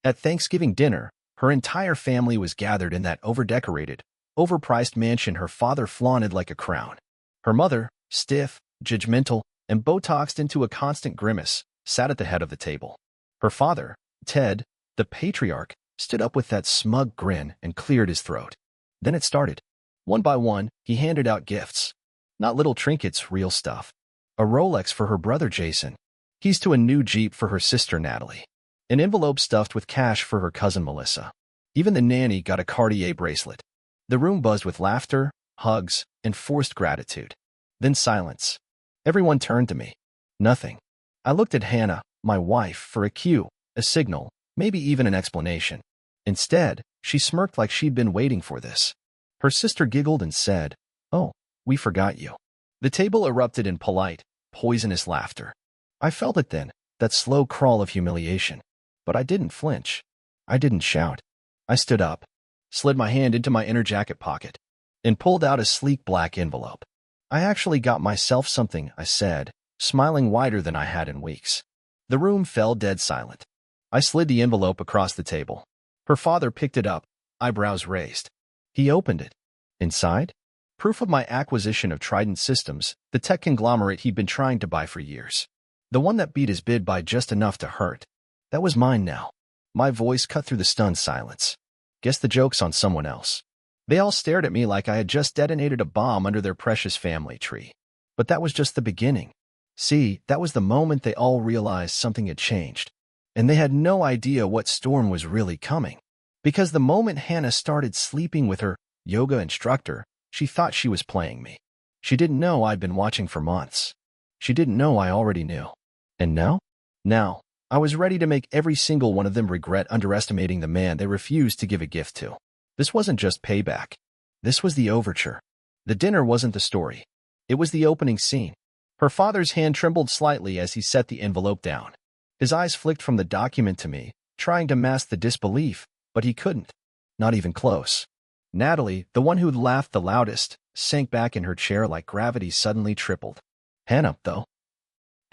At Thanksgiving dinner, her entire family was gathered in that overdecorated, overpriced mansion her father flaunted like a crown. Her mother, stiff, judgmental, and Botoxed into a constant grimace, sat at the head of the table. Her father, Ted, the patriarch, stood up with that smug grin and cleared his throat. Then it started. One by one, he handed out gifts. Not little trinkets, real stuff. A Rolex for her brother Jason. Keys to a new Jeep for her sister Natalie. An envelope stuffed with cash for her cousin Melissa. Even the nanny got a Cartier bracelet. The room buzzed with laughter, hugs, and forced gratitude. Then silence. Everyone turned to me. Nothing. I looked at Hannah, my wife, for a cue, a signal, maybe even an explanation. Instead, she smirked like she'd been waiting for this. Her sister giggled and said, "Oh, we forgot you." The table erupted in polite, poisonous laughter. I felt it then, that slow crawl of humiliation. But I didn't flinch. I didn't shout. I stood up, slid my hand into my inner jacket pocket, and pulled out a sleek black envelope. "I actually got myself something," I said, smiling wider than I had in weeks. The room fell dead silent. I slid the envelope across the table. Her father picked it up, eyebrows raised. He opened it. Inside? Proof of my acquisition of Trident Systems, the tech conglomerate he'd been trying to buy for years. The one that beat his bid by just enough to hurt. That was mine now. My voice cut through the stunned silence. Guess the joke's on someone else. They all stared at me like I had just detonated a bomb under their precious family tree. But that was just the beginning. See, that was the moment they all realized something had changed. And they had no idea what storm was really coming. Because the moment Hannah started sleeping with her yoga instructor, she thought she was playing me. She didn't know I'd been watching for months. She didn't know I already knew. And now? Now, I was ready to make every single one of them regret underestimating the man they refused to give a gift to. This wasn't just payback. This was the overture. The dinner wasn't the story. It was the opening scene. Her father's hand trembled slightly as he set the envelope down. His eyes flicked from the document to me, trying to mask the disbelief, but he couldn't. Not even close. Natalie, the one who'd laughed the loudest, sank back in her chair like gravity suddenly tripled. Hannah, though.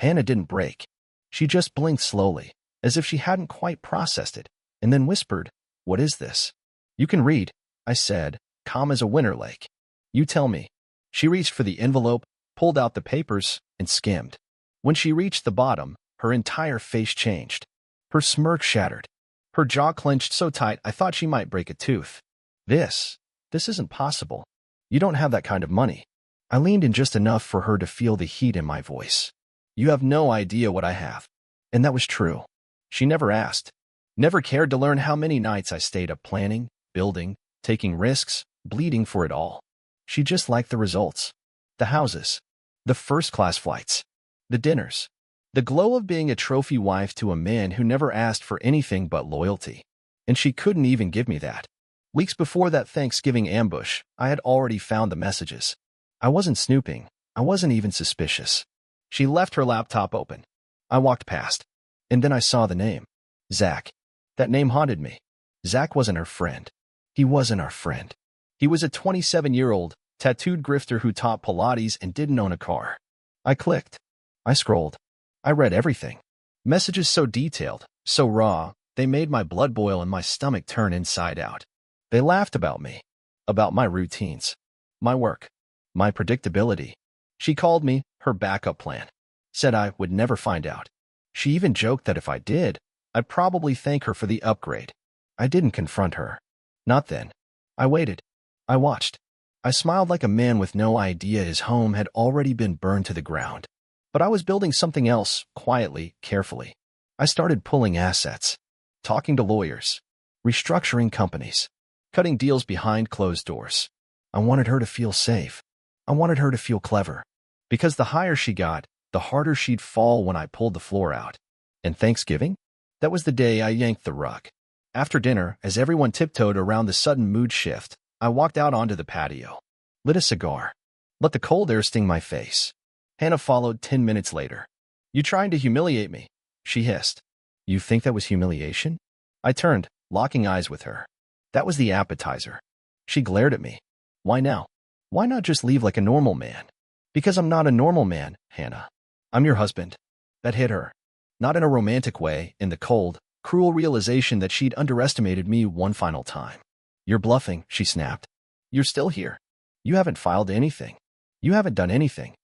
Hannah didn't break. She just blinked slowly, as if she hadn't quite processed it, and then whispered, "What is this?" "You can read," I said, calm as a winter lake. "You tell me." She reached for the envelope, pulled out the papers, and skimmed. When she reached the bottom, her entire face changed. Her smirk shattered. Her jaw clenched so tight I thought she might break a tooth. This isn't possible. You don't have that kind of money." I leaned in just enough for her to feel the heat in my voice. "You have no idea what I have." And that was true. She never asked. Never cared to learn how many nights I stayed up planning, building, taking risks, bleeding for it all. She just liked the results. The houses. The first-class flights. The dinners. The glow of being a trophy wife to a man who never asked for anything but loyalty. And she couldn't even give me that. Weeks before that Thanksgiving ambush, I had already found the messages. I wasn't snooping. I wasn't even suspicious. She left her laptop open. I walked past. And then I saw the name. Zach. That name haunted me. Zach wasn't her friend. He wasn't our friend. He was a 27-year-old, tattooed grifter who taught Pilates and didn't own a car. I clicked. I scrolled. I read everything. Messages so detailed, so raw, they made my blood boil and my stomach turn inside out. They laughed about me. About my routines. My work. My predictability. She called me her backup plan. Said I would never find out. She even joked that if I did, I'd probably thank her for the upgrade. I didn't confront her. Not then. I waited. I watched. I smiled like a man with no idea his home had already been burned to the ground. But I was building something else, quietly, carefully. I started pulling assets. Talking to lawyers. Restructuring companies. Cutting deals behind closed doors. I wanted her to feel safe. I wanted her to feel clever. Because the higher she got, the harder she'd fall when I pulled the floor out. And Thanksgiving? That was the day I yanked the rug. After dinner, as everyone tiptoed around the sudden mood shift, I walked out onto the patio. Lit a cigar. Let the cold air sting my face. Hannah followed 10 minutes later. "You trying to humiliate me?" she hissed. "You think that was humiliation?" I turned, locking eyes with her. That was the appetizer. She glared at me. "Why now? Why not just leave like a normal man?" "Because I'm not a normal man, Hannah. I'm your husband." That hit her. Not in a romantic way, in the cold, Cruel realization that she'd underestimated me one final time. "You're bluffing," she snapped. "You're still here. You haven't filed anything. You haven't done anything."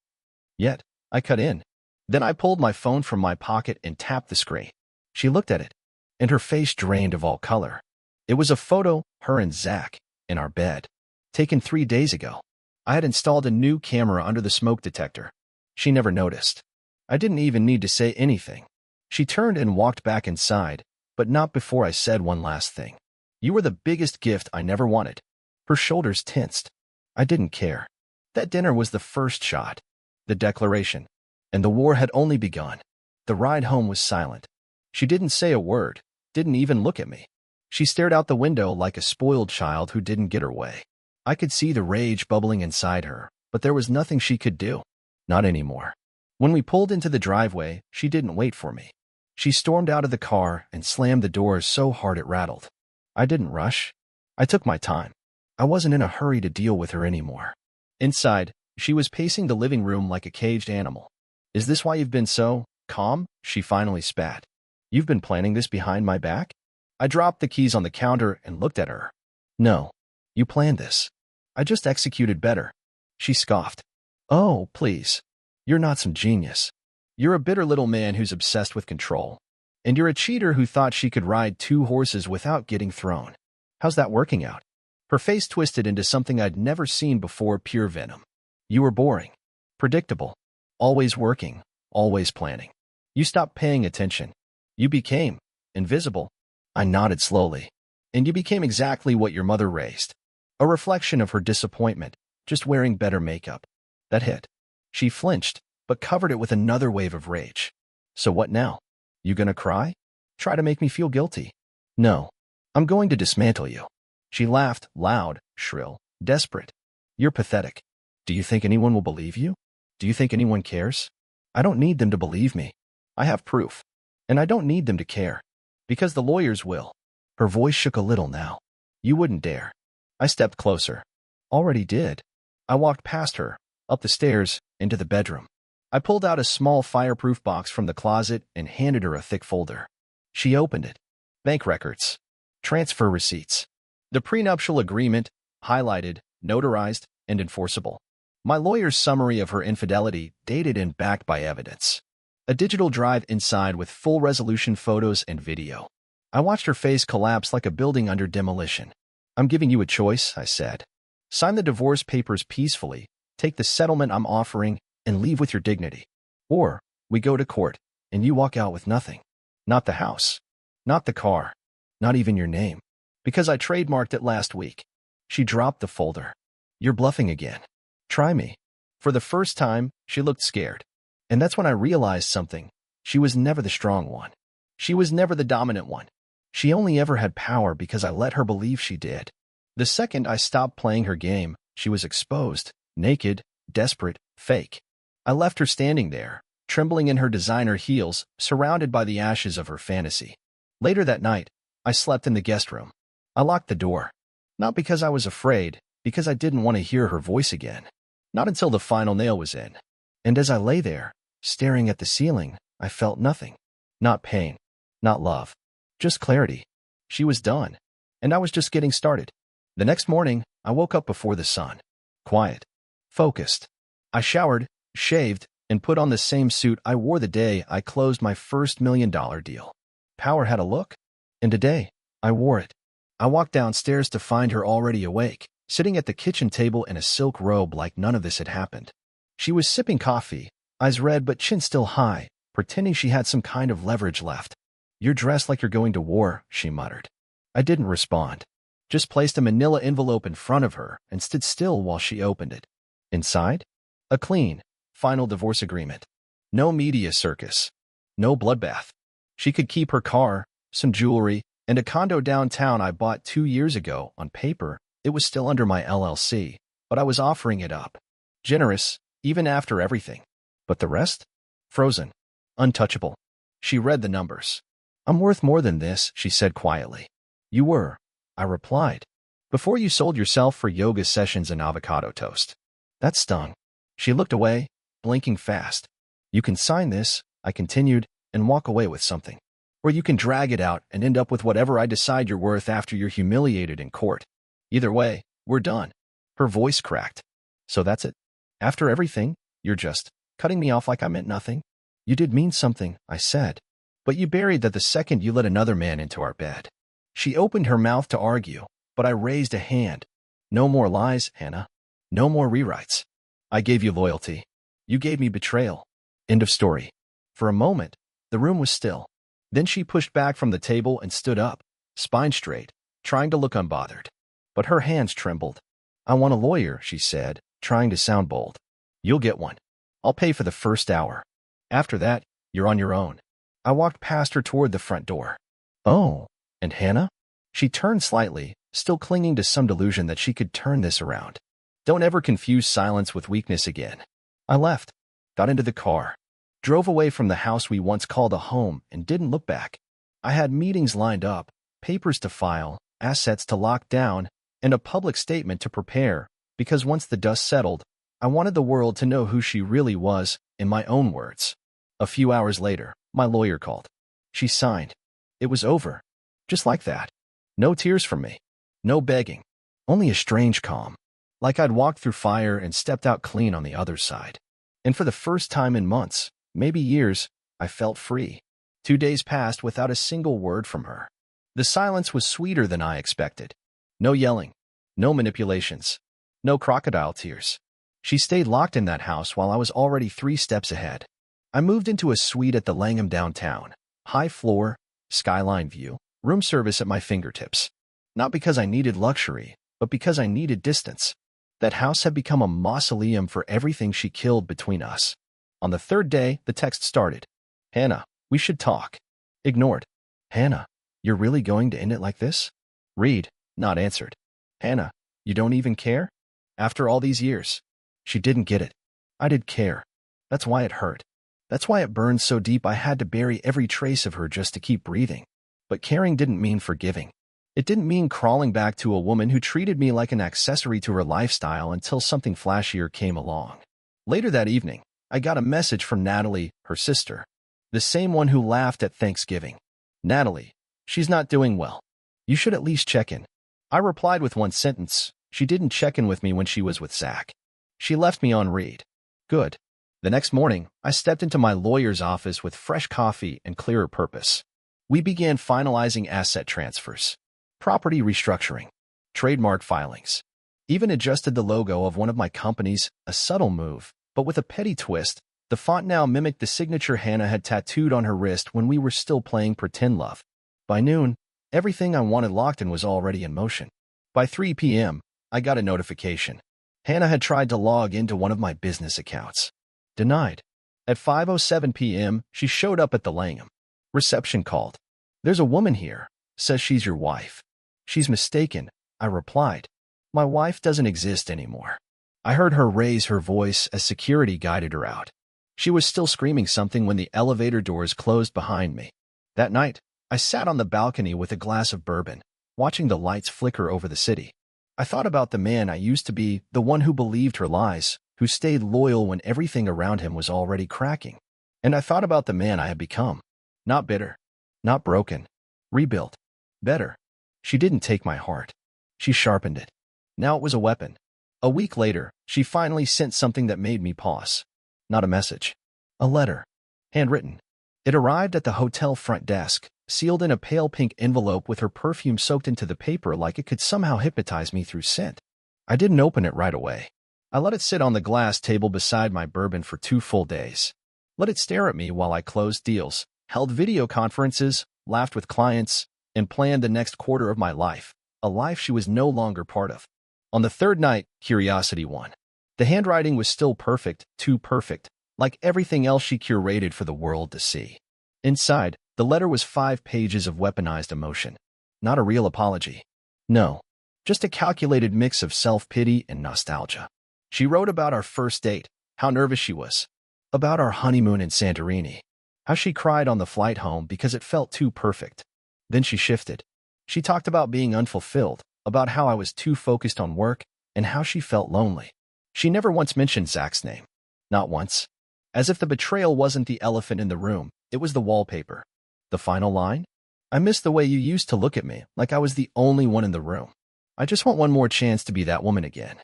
Yet, I cut in. Then I pulled my phone from my pocket and tapped the screen. She looked at it, and her face drained of all color. It was a photo, her and Zach, in our bed, taken 3 days ago. I had installed a new camera under the smoke detector. She never noticed. I didn't even need to say anything. She turned and walked back inside, but not before I said one last thing. "You were the biggest gift I never wanted." Her shoulders tensed. I didn't care. That dinner was the first shot, the declaration, and the war had only begun. The ride home was silent. She didn't say a word, didn't even look at me. She stared out the window like a spoiled child who didn't get her way. I could see the rage bubbling inside her, but there was nothing she could do. Not anymore. When we pulled into the driveway, she didn't wait for me. She stormed out of the car and slammed the doors so hard it rattled. I didn't rush. I took my time. I wasn't in a hurry to deal with her anymore. Inside, she was pacing the living room like a caged animal. "Is this why you've been so calm?" she finally spat. "You've been planning this behind my back?" I dropped the keys on the counter and looked at her. "No. You planned this. I just executed better." She scoffed. "Oh, please. You're not some genius. You're a bitter little man who's obsessed with control. And you're a cheater who thought she could ride 2 horses without getting thrown. How's that working out?" Her face twisted into something I'd never seen before, pure venom. "You were boring. Predictable. Always working. Always planning. You stopped paying attention. You became invisible." I nodded slowly. "And you became exactly what your mother raised. A reflection of her disappointment, just wearing better makeup." That hit. She flinched, but covered it with another wave of rage. "So what now? You gonna cry? Try to make me feel guilty?" "No. I'm going to dismantle you." She laughed, loud, shrill, desperate. "You're pathetic. Do you think anyone will believe you? Do you think anyone cares? I don't need them to believe me. I have proof. And I don't need them to care. Because the lawyers will." Her voice shook a little now. "You wouldn't dare." I stepped closer. "Already did." I walked past her, up the stairs, into the bedroom. I pulled out a small fireproof box from the closet and handed her a thick folder. She opened it. Bank records. Transfer receipts. The prenuptial agreement, highlighted, notarized, and enforceable. My lawyer's summary of her infidelity, dated and backed by evidence. A digital drive inside with full resolution photos and video. I watched her face collapse like a building under demolition. "I'm giving you a choice," I said. "Sign the divorce papers peacefully, take the settlement I'm offering, and leave with your dignity. Or, we go to court, and you walk out with nothing. Not the house. Not the car. Not even your name. Because I trademarked it last week." She dropped the folder. "You're bluffing again. Try me." For the first time, she looked scared. And that's when I realized something. She was never the strong one. She was never the dominant one. She only ever had power because I let her believe she did. The second I stopped playing her game, she was exposed, naked, desperate, fake. I left her standing there, trembling in her designer heels, surrounded by the ashes of her fantasy. Later that night, I slept in the guest room. I locked the door. Not because I was afraid, because I didn't want to hear her voice again. Not until the final nail was in. And as I lay there, staring at the ceiling, I felt nothing. Not pain. Not love. Just clarity. She was done. And I was just getting started. The next morning, I woke up before the sun. Quiet. Focused. I showered, shaved, and put on the same suit I wore the day I closed my first $1 million deal. Power had a look. And today, I wore it. I walked downstairs to find her already awake, sitting at the kitchen table in a silk robe like none of this had happened. She was sipping coffee, eyes red but chin still high, pretending she had some kind of leverage left. "You're dressed like you're going to war," she muttered. I didn't respond. Just placed a manila envelope in front of her and stood still while she opened it. Inside? A clean, final divorce agreement. No media circus. No bloodbath. She could keep her car, some jewelry, and a condo downtown I bought 2 years ago. On paper, it was still under my LLC, but I was offering it up. Generous, even after everything. But the rest? Frozen. Untouchable. She read the numbers. "I'm worth more than this," she said quietly. "You were," I replied, "before you sold yourself for yoga sessions and avocado toast." That stung. She looked away, blinking fast. "You can sign this," I continued, "and walk away with something. or you can drag it out and end up with whatever I decide you're worth after you're humiliated in court. Either way, we're done." Her voice cracked. "So that's it? After everything, you're just cutting me off like I meant nothing?" "You did mean something," I said. "But you buried that the second you let another man into our bed." She opened her mouth to argue, but I raised a hand. "No more lies, Hannah. No more rewrites. I gave you loyalty. You gave me betrayal. End of story." For a moment, the room was still. Then she pushed back from the table and stood up, spine straight, trying to look unbothered. But her hands trembled. "I want a lawyer," she said, trying to sound bold. "You'll get one. I'll pay for the first hour. After that, you're on your own." I walked past her toward the front door. "Oh, and Hannah?" She turned slightly, still clinging to some delusion that she could turn this around. "Don't ever confuse silence with weakness again." I left, got into the car, drove away from the house we once called a home, and didn't look back. I had meetings lined up, papers to file, assets to lock down, and a public statement to prepare, because once the dust settled, I wanted the world to know who she really was, in my own words. A few hours later, my lawyer called. She signed. It was over. Just like that. No tears from me. No begging. Only a strange calm. Like I'd walked through fire and stepped out clean on the other side. And for the first time in months, maybe years, I felt free. 2 days passed without a single word from her. The silence was sweeter than I expected. No yelling. No manipulations. No crocodile tears. She stayed locked in that house while I was already 3 steps ahead. I moved into a suite at the Langham downtown. High floor, skyline view, room service at my fingertips. Not because I needed luxury, but because I needed distance. That house had become a mausoleum for everything she killed between us. On the 3rd day, the text started. "Hannah, we should talk." Ignored. "Hannah, you're really going to end it like this?" Read, not answered. "Hannah, you don't even care? After all these years?" She didn't get it. I did care. That's why it hurt. That's why it burned so deep I had to bury every trace of her just to keep breathing. But caring didn't mean forgiving. It didn't mean crawling back to a woman who treated me like an accessory to her lifestyle until something flashier came along. Later that evening, I got a message from Natalie, her sister. The same one who laughed at Thanksgiving. "Natalie, she's not doing well. You should at least check in." I replied with one sentence. She didn't check in with me when she was with Zach. She left me on read. Good. The next morning, I stepped into my lawyer's office with fresh coffee and clearer purpose. We began finalizing asset transfers, property restructuring, trademark filings. Even adjusted the logo of one of my companies, a subtle move, but with a petty twist. The font now mimicked the signature Hannah had tattooed on her wrist when we were still playing pretend love. By noon, everything I wanted locked in was already in motion. By 3 p.m., I got a notification. Hannah had tried to log into one of my business accounts. Denied. At 5:07 p.m., she showed up at the Langham. Reception called. "There's a woman here. Says she's your wife." "She's mistaken," I replied. "My wife doesn't exist anymore." I heard her raise her voice as security guided her out. She was still screaming something when the elevator doors closed behind me. That night, I sat on the balcony with a glass of bourbon, watching the lights flicker over the city. I thought about the man I used to be, the one who believed her lies, who stayed loyal when everything around him was already cracking. And I thought about the man I had become. Not bitter. Not broken. Rebuilt. Better. She didn't take my heart. She sharpened it. Now it was a weapon. A week later, she finally sent something that made me pause. Not a message. A letter. Handwritten. It arrived at the hotel front desk, sealed in a pale pink envelope with her perfume soaked into the paper like it could somehow hypnotize me through scent. I didn't open it right away. I let it sit on the glass table beside my bourbon for 2 full days. Let it stare at me while I closed deals, held video conferences, laughed with clients, and planned the next quarter of my life, a life she was no longer part of. On the 3rd night, curiosity won. The handwriting was still perfect, too perfect, like everything else she curated for the world to see. Inside, the letter was 5 pages of weaponized emotion. Not a real apology. No, just a calculated mix of self-pity and nostalgia. She wrote about our first date, how nervous she was, about our honeymoon in Santorini, how she cried on the flight home because it felt too perfect. Then she shifted. She talked about being unfulfilled, about how I was too focused on work, and how she felt lonely. She never once mentioned Zach's name. Not once. As if the betrayal wasn't the elephant in the room, it was the wallpaper. The final line? I miss the way you used to look at me, like I was the only one in the room. I just want one more chance to be that woman again.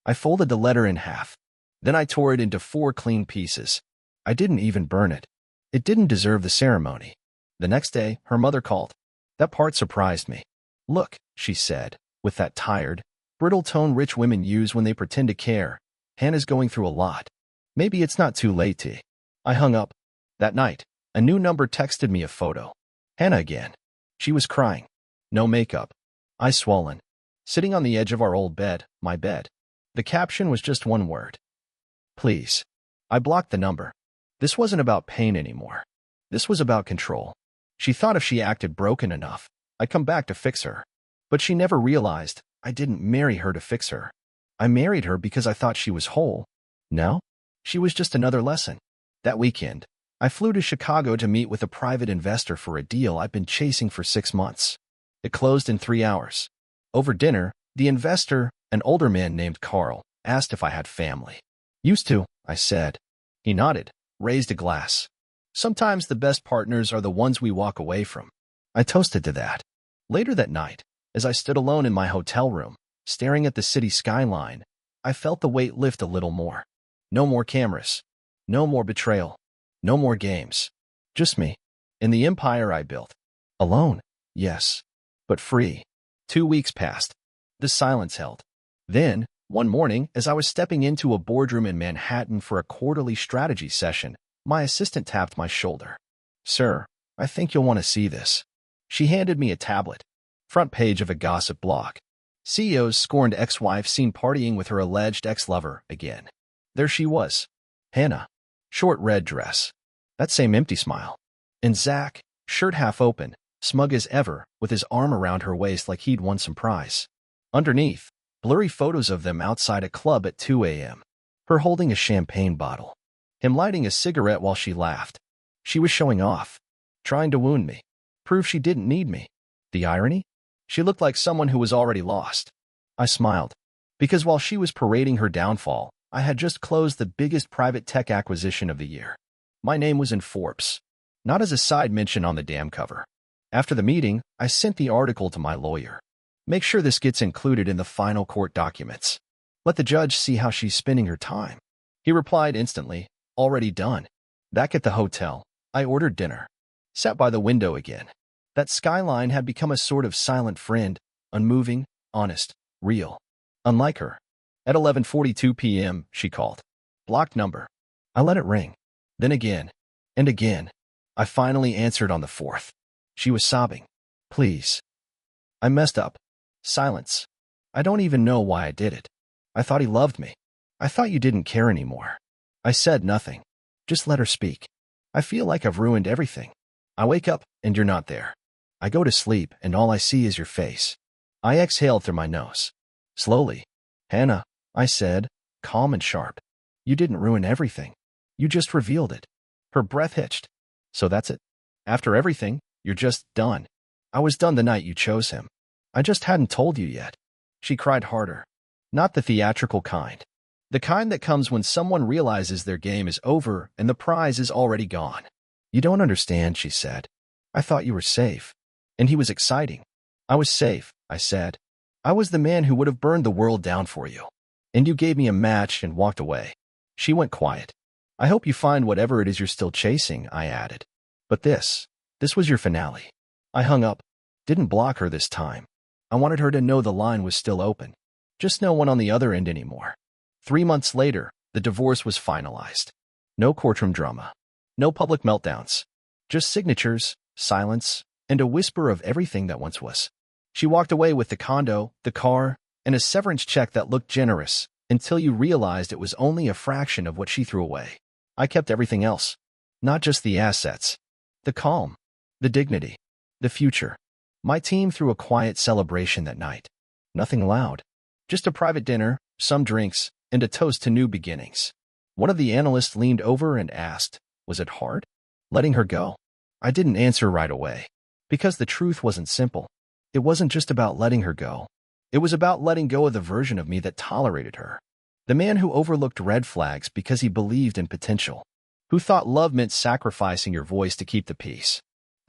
I folded the letter in half. Then I tore it into 4 clean pieces. I didn't even burn it. It didn't deserve the ceremony. The next day, her mother called. That part surprised me. Look, she said, with that tired, brittle tone rich women use when they pretend to care. Hannah's going through a lot. Maybe it's not too late to. I hung up. That night, a new number texted me a photo. Hannah again. She was crying. No makeup. Eyes swollen. Sitting on the edge of our old bed, my bed. The caption was just one word. Please. I blocked the number. This wasn't about pain anymore. This was about control. She thought if she acted broken enough, I'd come back to fix her. But she never realized I didn't marry her to fix her. I married her because I thought she was whole. No? She was just another lesson. That weekend, I flew to Chicago to meet with a private investor for a deal I've been chasing for 6 months. It closed in 3 hours. Over dinner, the investor, an older man named Carl, asked if I had family. Used to, I said. He nodded, raised a glass. Sometimes the best partners are the ones we walk away from. I toasted to that. Later that night, as I stood alone in my hotel room, staring at the city skyline, I felt the weight lift a little more. No more cameras. No more betrayal. No more games. Just me. In the empire I built. Alone, yes, but free. 2 weeks passed. The silence held. Then, one morning, as I was stepping into a boardroom in Manhattan for a quarterly strategy session, my assistant tapped my shoulder. Sir, I think you'll want to see this. She handed me a tablet. Front page of a gossip blog. CEO's scorned ex-wife seen partying with her alleged ex-lover again. There she was. Hannah. Short red dress. That same empty smile. And Zach, shirt half open, smug as ever, with his arm around her waist like he'd won some prize. Underneath, blurry photos of them outside a club at 2 a.m. Her holding a champagne bottle. Him lighting a cigarette while she laughed. She was showing off. Trying to wound me. Prove she didn't need me. The irony? She looked like someone who was already lost. I smiled. Because while she was parading her downfall, I had just closed the biggest private tech acquisition of the year. My name was in Forbes. Not as a side mention on the damn cover. After the meeting, I sent the article to my lawyer. Make sure this gets included in the final court documents. Let the judge see how she's spending her time. He replied instantly, already done. Back at the hotel, I ordered dinner. Sat by the window again. That skyline had become a sort of silent friend, unmoving, honest, real. Unlike her. At 11:42 p.m., she called. Blocked number. I let it ring. Then again. And again. I finally answered on the 4th. She was sobbing. Please. I messed up. Silence. I don't even know why I did it. I thought he loved me. I thought you didn't care anymore. I said nothing. Just let her speak. I feel like I've ruined everything. I wake up, and you're not there. I go to sleep, and all I see is your face. I exhaled through my nose. Slowly. Hannah, I said, calm and sharp. You didn't ruin everything. You just revealed it. Her breath hitched. So that's it. After everything, you're just done. I was done the night you chose him. I just hadn't told you yet. She cried harder. Not the theatrical kind. The kind that comes when someone realizes their game is over and the prize is already gone. You don't understand, she said. I thought you were safe. And he was exciting. I was safe, I said. I was the man who would have burned the world down for you. And you gave me a match and walked away. She went quiet. I hope you find whatever it is you're still chasing, I added. But this was your finale. I hung up. Didn't block her this time. I wanted her to know the line was still open. Just no one on the other end anymore. 3 months later, the divorce was finalized. No courtroom drama. No public meltdowns. Just signatures, silence, and a whisper of everything that once was. She walked away with the condo, the car, and a severance check that looked generous until you realized it was only a fraction of what she threw away. I kept everything else. Not just the assets. The calm. The dignity. The future. My team threw a quiet celebration that night. Nothing loud. Just a private dinner, some drinks, and a toast to new beginnings. One of the analysts leaned over and asked, was it hard? Letting her go? I didn't answer right away. Because the truth wasn't simple. It wasn't just about letting her go. It was about letting go of the version of me that tolerated her. The man who overlooked red flags because he believed in potential. Who thought love meant sacrificing your voice to keep the peace.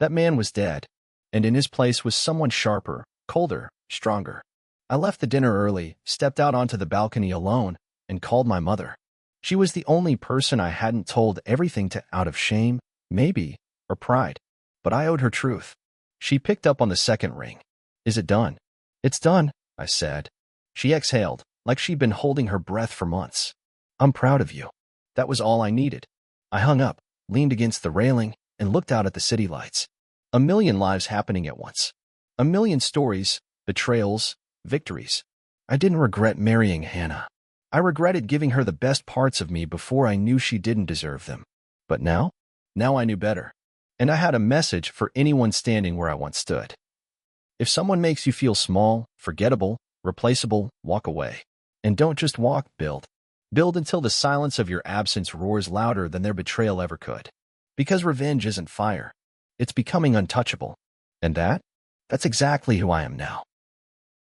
That man was dead, and in his place was someone sharper, colder, stronger. I left the dinner early, stepped out onto the balcony alone, and called my mother. She was the only person I hadn't told everything to out of shame, maybe, or pride. But I owed her truth. She picked up on the second ring. Is it done? It's done, I said. She exhaled, like she'd been holding her breath for months. I'm proud of you. That was all I needed. I hung up, leaned against the railing, and looked out at the city lights. A million lives happening at once. A million stories, betrayals, victories. I didn't regret marrying Hannah. I regretted giving her the best parts of me before I knew she didn't deserve them. But now? Now I knew better. And I had a message for anyone standing where I once stood. If someone makes you feel small, forgettable, replaceable, walk away. And don't just walk, build. Build until the silence of your absence roars louder than their betrayal ever could. Because revenge isn't fire. It's becoming untouchable. And that's exactly who I am now.